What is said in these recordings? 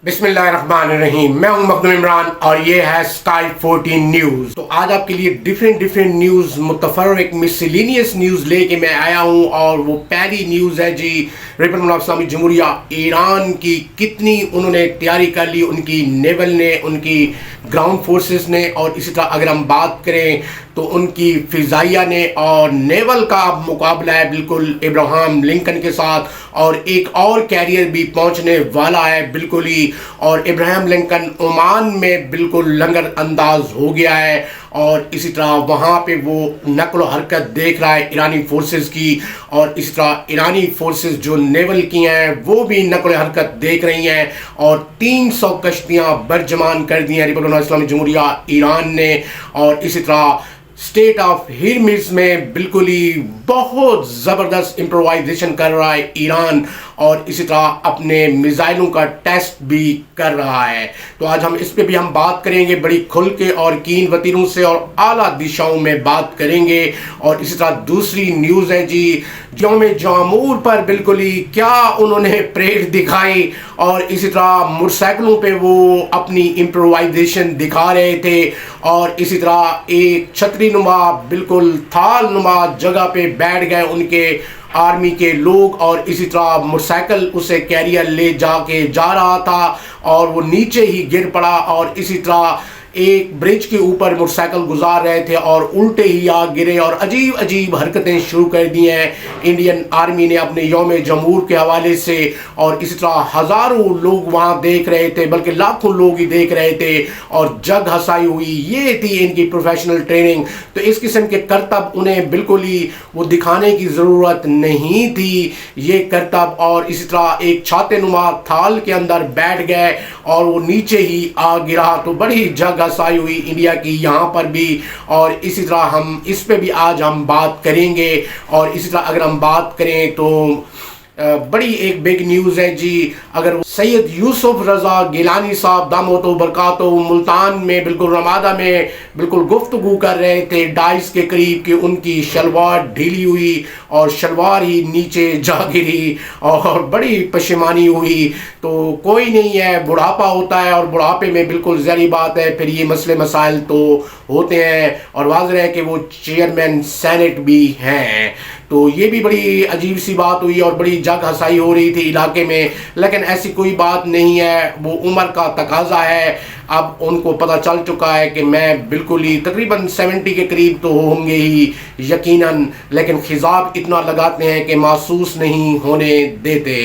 बिस्मिल्लाहिर्रहमानिर्रहीम। मैं हूं मखदूम इमरान और ये है स्काई 14 न्यूज। तो आज आपके लिए डिफरेंट न्यूज, मुतफर्रिक मिसलिनियस न्यूज लेके मैं आया हूं। और वो पहली न्यूज है जी, रिपब्लिक इस्लामिक जमहूरिया ईरान की कितनी उन्होंने तैयारी कर ली, उनकी नेवल ने, उनकी ग्राउंड फोर्सेस ने। और इसी तरह अगर हम बात करें तो उनकी फिजाइया ने और नेवल का अब मुकाबला है बिल्कुल इब्राहिम लिंकन के साथ। और एक और कैरियर भी पहुंचने वाला है बिल्कुल ही। और इब्राहिम लिंकन ओमान में बिल्कुल लंगर अंदाज हो गया है। और इसी तरह वहाँ पे वो नक्ल हरकत देख रहा है ईरानी फोर्सेस की। और इसी तरह ईरानी फोर्सेस जो नेवल की हैं वो भी नक्ल हरकत देख रही हैं। और 300 कश्तियाँ बरजमान कर दी हैं रिपब्लिक इस्लामिक जमहूरिया ईरान ने। और इसी तरह स्टेट ऑफ हिरमिज में बिल्कुल ही बहुत ज़बरदस्त इम्प्रोवाइजेशन कर रहा है ईरान। और इसी तरह अपने मिसाइलों का टेस्ट भी कर रहा है। तो आज हम इस पे भी हम बात करेंगे बड़ी खुल के और कीन वतीरों से, और आला दिशाओं में बात करेंगे। और इसी तरह दूसरी न्यूज़ है जी, यौम जामूर पर बिल्कुल ही क्या उन्होंने परेड दिखाई। और इसी तरह मोटरसाइकिलों पे वो अपनी इम्प्रोवाइजेशन दिखा रहे थे। और इसी तरह एक छतरी नुमा बिल्कुल थाल नुमा जगह पे बैठ गए उनके आर्मी के लोग। और इसी तरह मोटरसाइकिल उसे कैरियर ले जाके जा रहा था और वो नीचे ही गिर पड़ा। और इसी तरह एक ब्रिज के ऊपर मोटरसाइकिल गुजार रहे थे और उल्टे ही आ गिरे। और अजीब अजीब हरकतें शुरू कर दी हैं इंडियन आर्मी ने अपने यौम जमहूर के हवाले से। और इसी तरह हज़ारों लोग वहाँ देख रहे थे, बल्कि लाखों लोग ही देख रहे थे। और जग हसाई हुई, ये थी इनकी प्रोफेशनल ट्रेनिंग। तो इस किस्म के करतब उन्हें बिल्कुल ही वो दिखाने की ज़रूरत नहीं थी, ये करतब। और इसी तरह एक छाते नुमा थाल के अंदर बैठ गए और वो नीचे ही आ गिरा। तो बड़ी जग हसाई हुई इंडिया की यहाँ पर भी। और इसी तरह हम इस पे भी आज हम बात करेंगे। और इसी तरह अगर हम बात करें तो बड़ी एक बिग न्यूज़ है जी, अगर सैयद यूसुफ रज़ा गिलानी साहब दामोतो बरकातो मुल्तान में बिल्कुल रमादा में बिल्कुल गुफ्तगू कर रहे थे डाइस के करीब कि उनकी शलवार ढीली हुई और शलवार ही नीचे जा गिरी और बड़ी पशेमानी हुई। तो कोई नहीं है, बुढ़ापा होता है और बुढ़ापे में बिल्कुल ज़हरी बात है, फिर ये मसले मसाइल तो होते हैं। और वाज़ेह है कि वो चेयरमैन सेनेट भी हैं। तो ये भी बड़ी अजीब सी बात हुई और बड़ी जग हसाई हो रही थी इलाके में। लेकिन ऐसी कोई बात नहीं है, वो उम्र का तकाजा है। अब उनको पता चल चुका है कि मैं बिल्कुल ही तकरीबन 70 के करीब तो होंगे ही यकीनन, लेकिन खिजाब इतना लगाते हैं कि महसूस नहीं होने देते।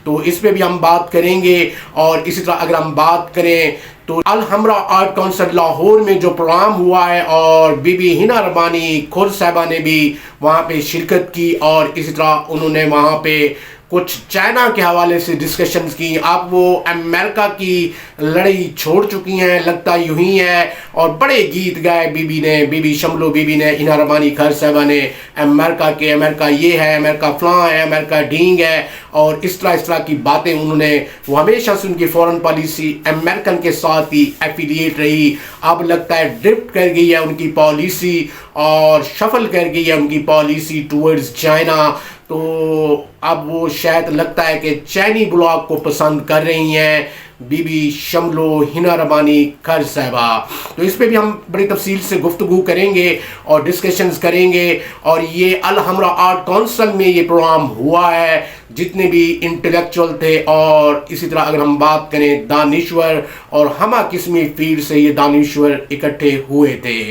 तो इस पे भी हम बात करेंगे। और इसी तरह अगर हम बात करें तो अल हमरा आर्ट काउंसिल लाहौर में जो प्रोग्राम हुआ है और बीबी हिना रबानी खुद साहबा ने भी वहाँ पे शिरकत की। और इसी तरह उन्होंने वहाँ पे कुछ चाइना के हवाले से डिस्कशंस की। अब वो अमेरिका की लड़ाई छोड़ चुकी हैं, लगता यूं ही है। और बड़े गीत गाए बीबी शमलो बीबी ने, हिना रबानी खर साहबा ने, अमेरिका ये है, अमेरिका फलां है, अमेरिका डींग है। और इस तरह की बातें उन्होंने, वो हमेशा से उनकी फॉरेन पॉलिसी अमेरिकन के साथ ही एफिलिएट रही। अब लगता है ड्रिफ्ट कर गई है उनकी पॉलिसी और शफल कर गई है उनकी पॉलिसी टूवर्ड्स चाइना। तो अब वो शायद लगता है कि चैनी ब्लॉग को पसंद कर रही हैं बीबी शमलो हिना रबानी खर साहबा। तो इस पे भी हम बड़ी तफसील से गुफ्तगू करेंगे और डिस्कशंस करेंगे। और ये अल हमरा आर्ट काउंसिल में ये प्रोग्राम हुआ है, जितने भी इंटेलेक्चुअल थे। और इसी तरह अगर हम बात करें दानिश्वर और हमा किस्मी फील्ड से ये दानिश्वर इकट्ठे हुए थे।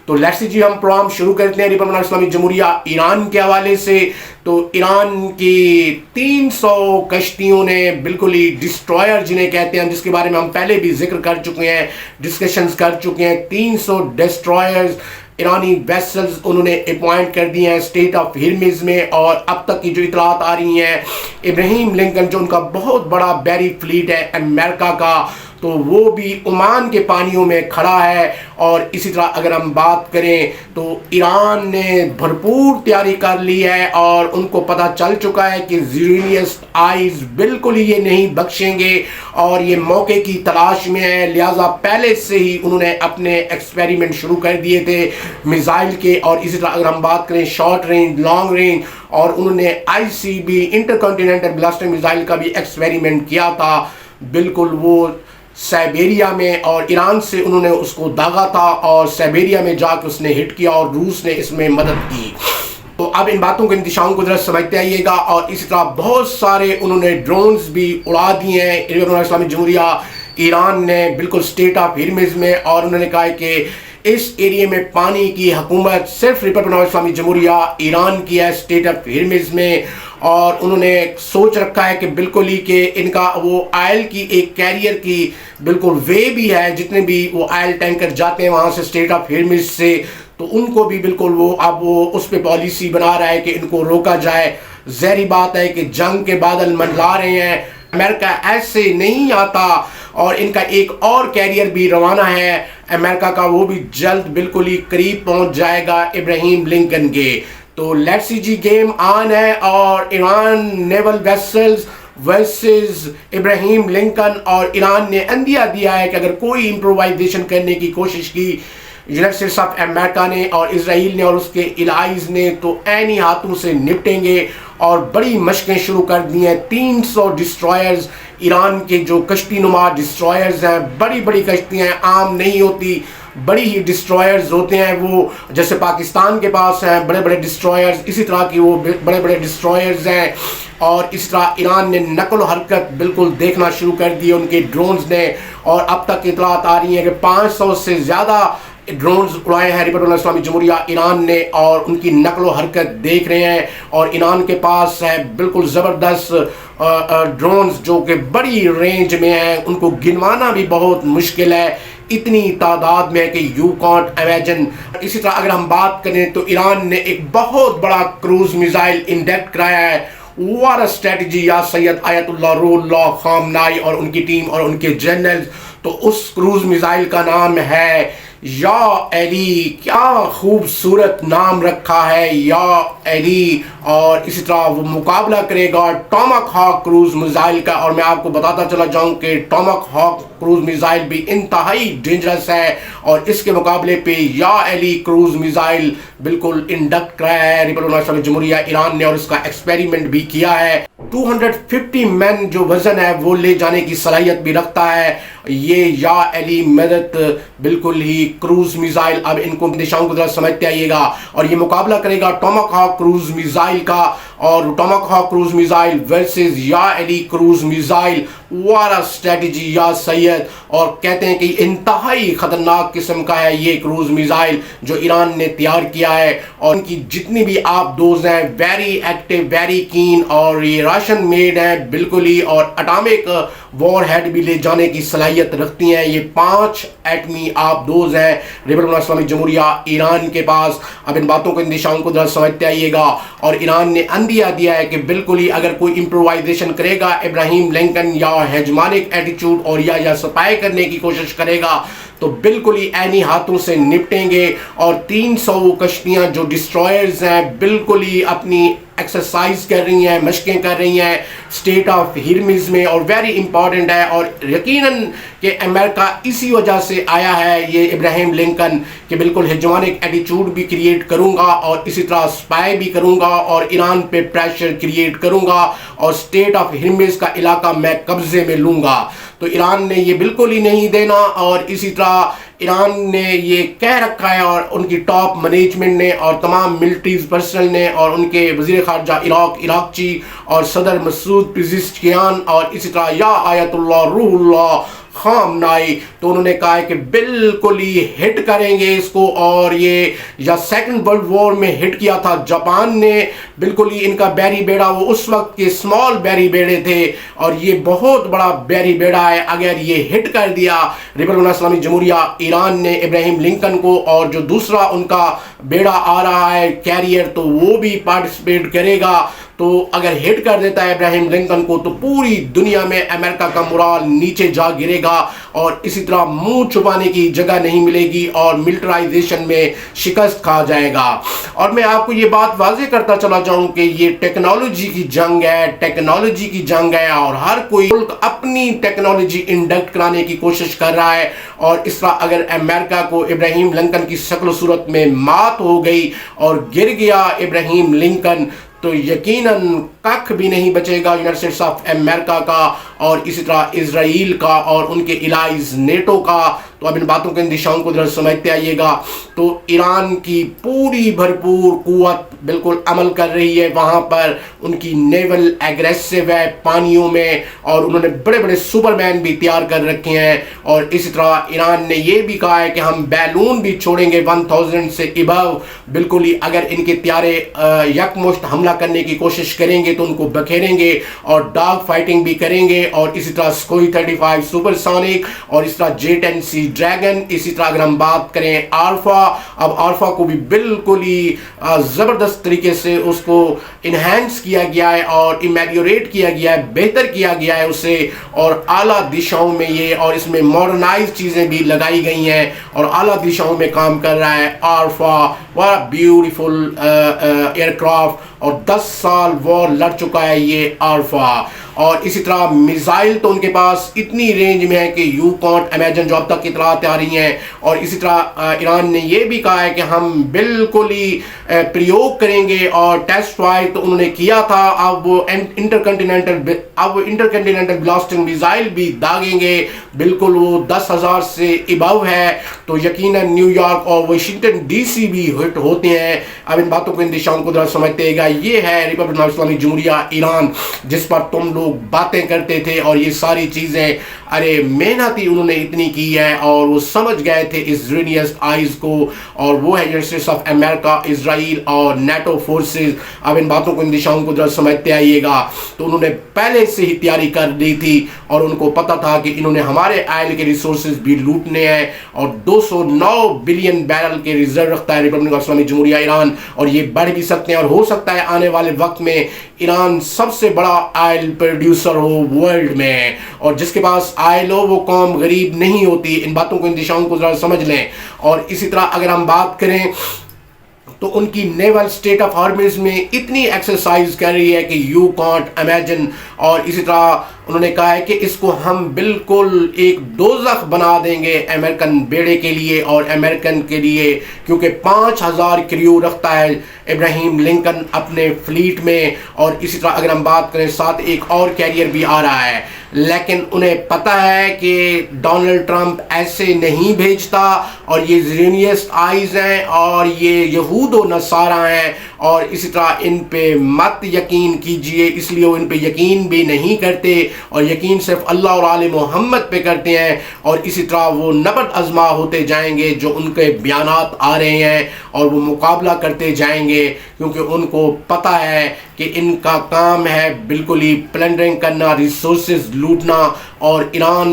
तो लेट्स जी हम प्रोग्राम शुरू करते हैं रिपब्लिक इस्लामिक जमहूरिया ईरान के हवाले से। तो ईरान की 300 कश्तियों ने बिल्कुल ही डिस्ट्रॉयर जिन्हें कहते हैं, जिसके बारे में हम पहले भी जिक्र कर चुके हैं, डिस्कशंस कर चुके हैं। 300 डिस्ट्रॉयर्स ईरानी वेसल्स उन्होंने अपॉइंट कर दिए हैं स्टेट ऑफ हिरमिज में। और अब तक की जो इतलात आ रही हैं, इब्राहिम लिंकन जो उनका बहुत बड़ा बैरी फ्लीट है अमेरिका का, तो वो भी ओमान के पानियों में खड़ा है। और इसी तरह अगर हम बात करें तो ईरान ने भरपूर तैयारी कर ली है और उनको पता चल चुका है कि ज़ीरोनियस्ट आइज़ बिल्कुल ये नहीं बख्शेंगे और ये मौके की तलाश में है। लिहाजा पहले से ही उन्होंने अपने एक्सपेरिमेंट शुरू कर दिए थे मिसाइल के। और इसी तरह अगर हम बात करें शॉर्ट रेंज, लॉन्ग रेंज, और उन्होंने ICB इंटरकॉन्टिनेंटल बैलिस्टिक मिसाइल का भी एक्सपेरिमेंट किया था। بالکل وہ سائبیریا میں، اور ایران سے انہوں نے اس کو داغا تھا اور سائبیریا میں جا کے اس نے ہٹ کیا اور روس نے اس میں مدد کی۔ تو اب ان باتوں کے انتشاؤں کو ذرا سمجھتے آئیے گا۔ اور اسی طرح بہت سارے انہوں نے ڈرونز بھی اڑا دیے ہیں اسلامی جمہوریہ ایران نے، بالکل اسٹیٹ آف ہرمز میں، اور انہوں نے کہا ہے کہ اس ایریے میں پانی کی حکومت صرف ریپبلک آف اسلامی جمہوریہ ایران کی ہے، اسٹیٹ آف ہرمز میں۔ اور انہوں نے سوچ رکھا ہے کہ بالکل ہی کہ ان کا وہ آئل کی ایک کیریئر کی بالکل وے بھی ہے، جتنے بھی وہ آئل ٹینکر جاتے ہیں وہاں سے اسٹیٹ آف ہرمز سے، تو ان کو بھی بالکل وہ اب وہ اس پہ پالیسی بنا رہا ہے کہ ان کو روکا جائے۔ ظاہری بات ہے کہ جنگ کے بادل منڈلا رہے ہیں، امریکہ ایسے نہیں آتا، اور ان کا ایک اور کیریئر بھی روانہ ہے امریکہ کا، وہ بھی جلد بالکل ہی قریب پہنچ جائے گا ابراہیم لنکن کے۔ تو لیٹس سی جی، گیم آن ہے، اور ایران نیول ویسلز ورسز ابراہیم لنکن، اور ایران نے اندیا دیا ہے کہ اگر کوئی امپرووائزیشن کرنے کی کوشش کی یونائٹڈ اسٹیٹس آف امریکہ نے اور اسرائیل نے اور اس کے الائز نے، تو عینی ہاتھوں سے نپٹیں گے۔ اور بڑی مشقیں شروع کر دی ہیں، 300 ڈسٹرائرز ایران کے جو کشتی نما ڈسٹرائرز ہیں، بڑی بڑی کشتیاں ہیں، عام نہیں ہوتی، بڑی ہی ڈسٹرائرز ہوتے ہیں وہ، جیسے پاکستان کے پاس ہیں بڑے بڑے ڈسٹرائرز، اسی طرح کی وہ بڑے بڑے ڈسٹرائرز ہیں۔ اور اس طرح ایران نے نقل و حرکت بالکل دیکھنا شروع کر دی ان کے ڈرونز نے، اور اب تک اطلاعات آ رہی ہیں کہ 500 سے زیادہ ڈرونز اڑائے ہیں ریپبلک اسلامی جمہوریہ ایران نے، اور ان کی نقل و حرکت دیکھ رہے ہیں۔ اور ایران کے پاس ہے بالکل زبردست ڈرونز جو کہ بڑی رینج میں ہیں، ان کو گنوانا بھی بہت مشکل ہے، اتنی تعداد میں کہ یو کانٹ امیجن۔ اسی طرح اگر ہم بات کریں تو ایران نے ایک بہت بڑا کروز میزائل انڈکٹ کرایا ہے۔ واٹ اے اسٹریٹجی یا سید آیت اللہ روح اللہ خامنائی اور ان کی ٹیم اور ان کے جنرل۔ تو اس کروز میزائل کا نام ہے یا علی، کیا خوبصورت نام رکھا ہے یا علی۔ اور اسی طرح وہ مقابلہ کرے گا ٹاماک ہاک کروز میزائل کا، اور میں آپ کو بتاتا چلا جاؤں کہ ٹاماک ہاک کروز میزائل بھی انتہائی ڈینجرس ہے، اور اس کے مقابلے پہ یا علی کروز میزائل بالکل انڈکٹ کرایا ہے ریپبلک اسلامی جمہوریہ ایران نے، اور اس کا ایکسپیریمنٹ بھی کیا ہے۔ 250 مین جو وزن ہے وہ لے جانے کی صلاحیت بھی رکھتا ہے یہ یا علی مدد بالکل ہی کروز میزائل۔ اب ان کو نشانوں کو ذرا سمجھتے آئیے گا، اور یہ مقابلہ کرے گا ٹاماک ہاک کروز میزائل کا، اور Tomahawk cruise missile versus یا علی cruise missile. What a strategy یا سید، اور کہتے ہیں کہ انتہائی خطرناک قسم کا ہے یہ کروز میزائل جو ایران نے تیار کیا ہے، اور ان کی جتنی بھی آپ دوز ہیں ویری ایکٹیو، ویری کین، اور یہ راشن میڈ ہیں بالکل ہی، اور اٹامک وار ہیڈ بھی لے جانے کی صلاحیت رکھتی ہیں۔ یہ 5 ایٹمی آپ دوز ہیں ریپبلک اسلامی جمہوریہ ایران کے پاس۔ اب ان باتوں کو اندیشاؤں کو ذرا سمجھتے آئیے گا، اور ایران نے اندیا دیا ہے کہ بالکل ہی اگر کوئی امپرووائزیشن کرے گا ابراہیم لنکن، یا ہیجمانک ایٹیچیوڈ اور یا سپائی کرنے کی کوشش کرے گا، تو بالکل ہی عینی ہاتھوں سے نپٹیں گے۔ اور 300 کشتیاں جو ڈسٹرائرز ہیں بالکل ہی اپنی ایکسرسائز کر رہی ہیں، مشقیں کر رہی ہیں اسٹیٹ آف ہرمز میں، اور ویری امپورٹنٹ ہے، اور یقیناً کہ امریکہ اسی وجہ سے آیا ہے یہ ابراہیم لنکن کہ بالکل ہیجمانک ایٹیچیوڈ بھی کریٹ کروں گا، اور اسی طرح سپائی بھی کروں گا، اور ایران پہ پریشر کریٹ کروں گا، اور اسٹیٹ آف ہرمز کا علاقہ میں قبضے میں لوں گا۔ تو ایران نے یہ بالکل ہی نہیں دینا، اور اسی طرح ایران نے یہ کہہ رکھا ہے، اور ان کی ٹاپ مینجمنٹ نے اور تمام ملٹریز پرسنل نے اور ان کے وزیر خارجہ عراقچی اور صدر مسعود پزشکیان، اور اسی طرح یا آیت اللہ روح اللہ خامنائی، تو انہوں نے کہا ہے کہ بالکل ہی ہٹ کریں گے اس کو۔ اور یہ یا سیکنڈ ورلڈ وار میں ہٹ کیا تھا جاپان نے، بالکل ہی ان کا بیری بیڑا وہ اس وقت کے اسمال بیری بیڑے تھے، اور یہ بہت بڑا بیری بیڑا ہے اگر یہ ہٹ کر دیا ریپبلک اسلامی جمہوریہ ایران نے ابراہیم لنکن کو، اور جو دوسرا ان کا بیڑا آ رہا ہے کیریئر تو وہ بھی پارٹیسپیٹ کرے گا۔ تو اگر ہٹ کر دیتا ہے ابراہیم لنکن کو تو پوری دنیا میں امریکہ کا مورال نیچے جا گرے گا، اور اسی طرح منہ چھپانے کی جگہ نہیں ملے گی، اور ملٹرائزیشن میں شکست کھا جائے گا۔ اور میں آپ کو یہ بات واضح کرتا چلا جاؤں کہ یہ ٹیکنالوجی کی جنگ ہے، ٹیکنالوجی کی جنگ ہے، اور ہر کوئی ملک اپنی ٹیکنالوجی انڈکٹ کرانے کی کوشش کر رہا ہے۔ اور اس طرح اگر امریکہ کو ابراہیم لنکن کی شکل و صورت میں مات ہو گئی اور گر گیا ابراہیم لنکن، تو یقیناً कख भी नहीं बचेगा यूनाइटेड स्टेट्स ऑफ अमेरिका का और इसी तरह इजराइल का और उनके इलाइज नेटो का। तो अब इन बातों के इन दिशाओं को जरा समझते आइएगा। तो ईरान की पूरी भरपूर कुव्वत बिल्कुल अमल कर रही है वहाँ पर, उनकी नेवल एग्रेसिव है पानियों में, और उन्होंने बड़े बड़े सुपरमैन भी तैयार कर रखे हैं। और इसी तरह ईरान ने ये भी कहा है कि हम बैलून भी छोड़ेंगे 1000 से इबव, बिल्कुल ही अगर इनके त्यारे यकमुश्त हमला करने की कोशिश करेंगे तो उनको बखेरेंगे और डॉग फाइटिंग भी करेंगे। और इसी तरह सुखोई 35 सुपरसोनिक और इस तरह J-10C ड्रैगन। इसी तरह अगर हम बात करें आल्फा, अब आल्फा को भी बिल्कुल ही ज़बरदस्त तरीके से उसको इन्हेंस किया गया है और इमेलियोरेट किया गया है, बेहतर किया गया है उसे, और आला दिशाओं में ये और इसमें मॉडर्नाइज चीज़ें भी लगाई गई हैं और आला दिशाओं में काम कर रहा है आल्फा। बड़ा ब्यूटीफुल एयरक्राफ्ट और 10 साल वॉर लड़ चुका है ये आल्फा। और इसी तरह मिसाइल तो उनके पास इतनी रेंज में है कि यू कॉन्ट इमेजिन, जो अब तक की इतलात आ रही हैं। और इसी तरह ईरान ने यह भी कहा है कि हम बिल्कुल ही प्रयोग करेंगे और टेस्ट फाइट तो उन्होंने किया था, अब वो इंटरकॉन्टिनेंटल ब्लास्टिंग मिसाइल भी दागेंगे, बिल्कुल वो 10,000 से इबव है। तो यकीनन न्यूयॉर्क और वाशिंगटन DC भी हिट होते हैं। अब इन बातों को इन दिशाओं को जरा समझते हैं। ये है रिपब्लिक ऑफ इस्लामिक जमहूरिया ईरान, जिस पर तुम लोग बातें करते थे, और ये सारी चीज़ें अरे मेहनत ही उन्होंने इतनी की है और वो समझ गए थे इजराइलियस आइज को, और वो है United states of America, Israel और नेटो फोर्सेस। अब इन बातों को इन दिशाओं को जरा समझते आइएगा। तो उन्होंने पहले से ही तैयारी कर ली थी और उनको पता था कि इन्होंने हमारे ऑयल के रिसोर्सेज भी लूटने हैं, और 209 बिलियन बैरल के रिजर्व रखता है रिपब्लिक ऑफ इस्लामिक जमहूरिया ईरान, और ये बढ़ भी सकते हैं। और हो सकता है आने वाले वक्त में ईरान सबसे बड़ा ऑयल प्रोड्यूसर हो वर्ल्ड में, और जिसके पास ऑयल हो वो कौम गरीब नहीं होती। इन बातों को इन दिशाओं को जरा समझ लें। और इसी तरह अगर हम बात करें तो उनकी नेवल स्टेट ऑफ आर्मीज में इतनी एक्सरसाइज कर रही है कि यू कॉन्ट इमेजिन। और इसी तरह उन्होंने कहा है कि इसको हम बिल्कुल एक दोज़ख बना देंगे अमेरिकन बेड़े के लिए और अमेरिकन के लिए, क्योंकि 5000 क्रू रखता है इब्राहिम लिंकन अपने फ्लीट में। और इसी तरह अगर हम बात करें साथ एक और कैरियर भी आ रहा है, लेकिन उन्हें पता है कि डोनाल्ड ट्रंप ऐसे नहीं भेजता, और ये ज़ियोनिस्ट आइज़ हैं और ये यहूद व नसारा हैं, और इसी तरह इन पे मत यकीन कीजिए। इसलिए वो इन पे यकीन भी नहीं करते और यकीन सिर्फ अल्लाह और आले मोहम्मद पे करते हैं। और इसी तरह वो नबत आजमा होते जाएंगे जो उनके बयानात आ रहे हैं, और वो मुकाबला करते जाएंगे, क्योंकि उनको पता है कि इनका काम है बिल्कुल ही प्लंडरिंग करना, रिसोर्सेज लूटना। और ईरान